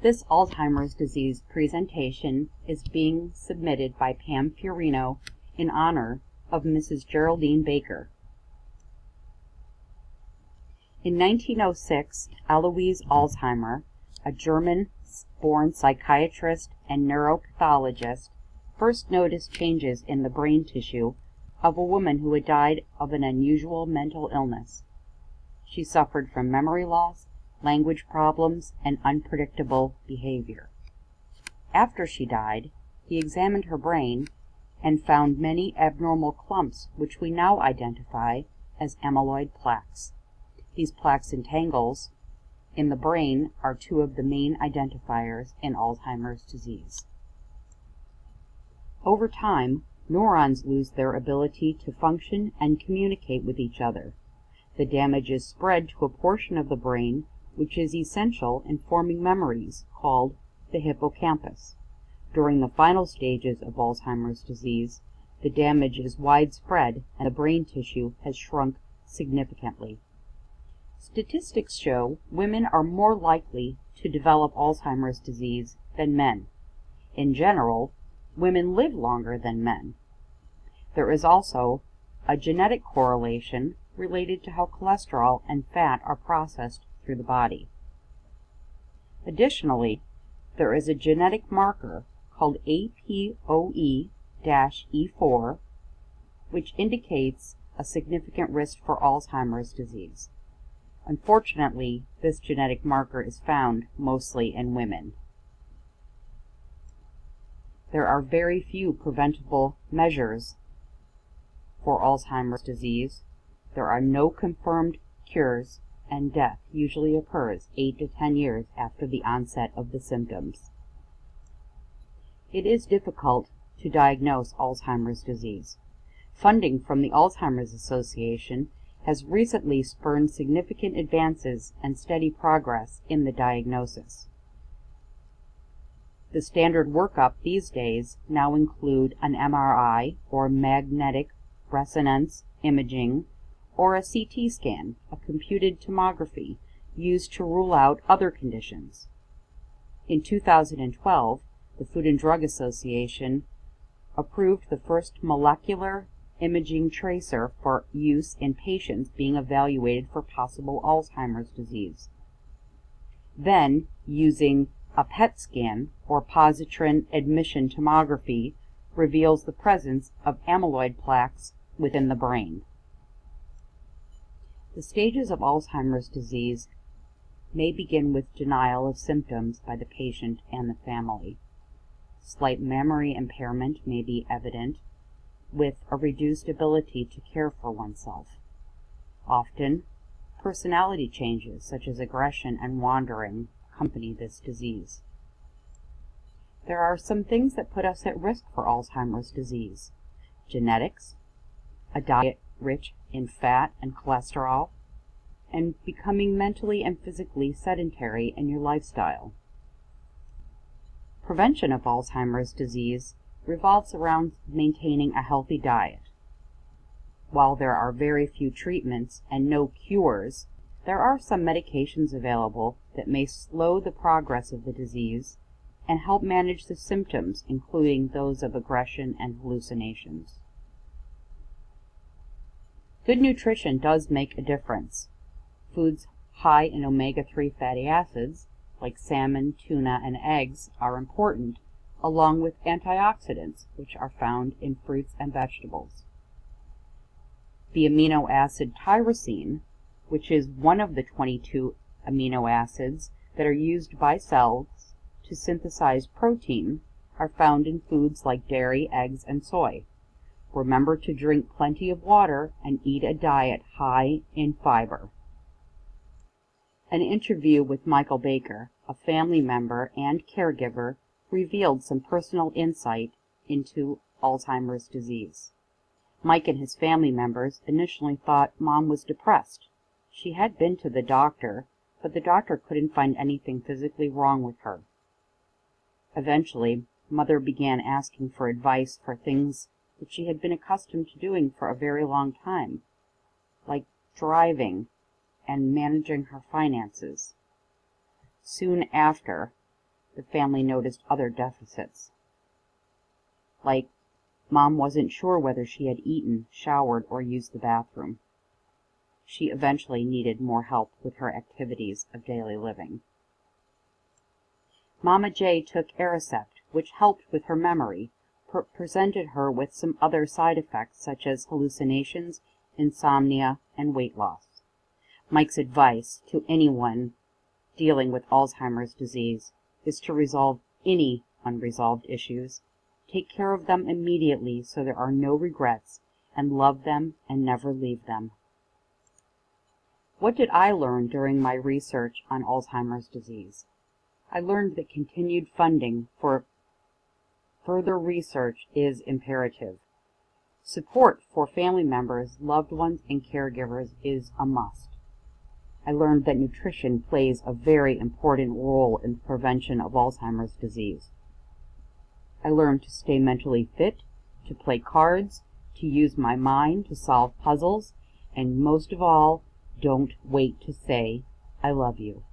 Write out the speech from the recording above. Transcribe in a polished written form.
This Alzheimer's disease presentation is being submitted by Pam Fiorino in honor of Mrs. Geraldine Baker. In 1906, Alois Alzheimer, a German-born psychiatrist and neuropathologist, first noticed changes in the brain tissue of a woman who had died of an unusual mental illness. She suffered from memory loss, language problems, and unpredictable behavior. After she died, he examined her brain and found many abnormal clumps which we now identify as amyloid plaques. These plaques and tangles in the brain are two of the main identifiers in Alzheimer's disease. Over time, neurons lose their ability to function and communicate with each other. The damage is spread to a portion of the brain which is essential in forming memories, called the hippocampus. During the final stages of Alzheimer's disease, the damage is widespread and the brain tissue has shrunk significantly. Statistics show women are more likely to develop Alzheimer's disease than men. In general, women live longer than men. There is also a genetic correlation related to how cholesterol and fat are processed through the body. Additionally, there is a genetic marker called APOE-E4, which indicates a significant risk for Alzheimer's disease. Unfortunately, this genetic marker is found mostly in women. There are very few preventable measures for Alzheimer's disease. There are no confirmed cures, and death usually occurs 8 to 10 years after the onset of the symptoms. It is difficult to diagnose Alzheimer's disease. Funding from the Alzheimer's Association has recently spurred significant advances and steady progress in the diagnosis. The standard workup these days now include an MRI, or magnetic resonance imaging, or a CT scan, a computed tomography, used to rule out other conditions. In 2012, the Food and Drug Association approved the first molecular imaging tracer for use in patients being evaluated for possible Alzheimer's disease. Then, using a PET scan, or positron emission tomography, reveals the presence of amyloid plaques within the brain. The stages of Alzheimer's disease may begin with denial of symptoms by the patient and the family. Slight memory impairment may be evident, with a reduced ability to care for oneself. Often, personality changes such as aggression and wandering accompany this disease. There are some things that put us at risk for Alzheimer's disease: genetics, a diet rich in fat and cholesterol, and becoming mentally and physically sedentary in your lifestyle. Prevention of Alzheimer's disease revolves around maintaining a healthy diet. While there are very few treatments and no cures, there are some medications available that may slow the progress of the disease and help manage the symptoms, including those of aggression and hallucinations. Good nutrition does make a difference. Foods high in omega-3 fatty acids, like salmon, tuna, and eggs, are important, along with antioxidants, which are found in fruits and vegetables. The amino acid tyrosine, which is one of the 22 amino acids that are used by cells to synthesize protein, are found in foods like dairy, eggs, and soy. Remember to drink plenty of water and eat a diet high in fiber. An interview with Michael Baker, a family member and caregiver, revealed some personal insight into Alzheimer's disease. Mike and his family members initially thought Mom was depressed. She had been to the doctor, but the doctor couldn't find anything physically wrong with her. Eventually, Mother began asking for advice for things that she had been accustomed to doing for a very long time, like driving and managing her finances. Soon after, the family noticed other deficits, like Mom wasn't sure whether she had eaten, showered, or used the bathroom. She eventually needed more help with her activities of daily living. Mama J took Aricept, which helped with her memory, but presented her with some other side effects such as hallucinations, insomnia, and weight loss. Mike's advice to anyone dealing with Alzheimer's disease is to resolve any unresolved issues, take care of them immediately so there are no regrets, and love them and never leave them. What did I learn during my research on Alzheimer's disease? I learned that continued funding for further research is imperative. Support for family members, loved ones, and caregivers is a must. I learned that nutrition plays a very important role in the prevention of Alzheimer's disease. I learned to stay mentally fit, to play cards, to use my mind to solve puzzles, and most of all, don't wait to say, I love you.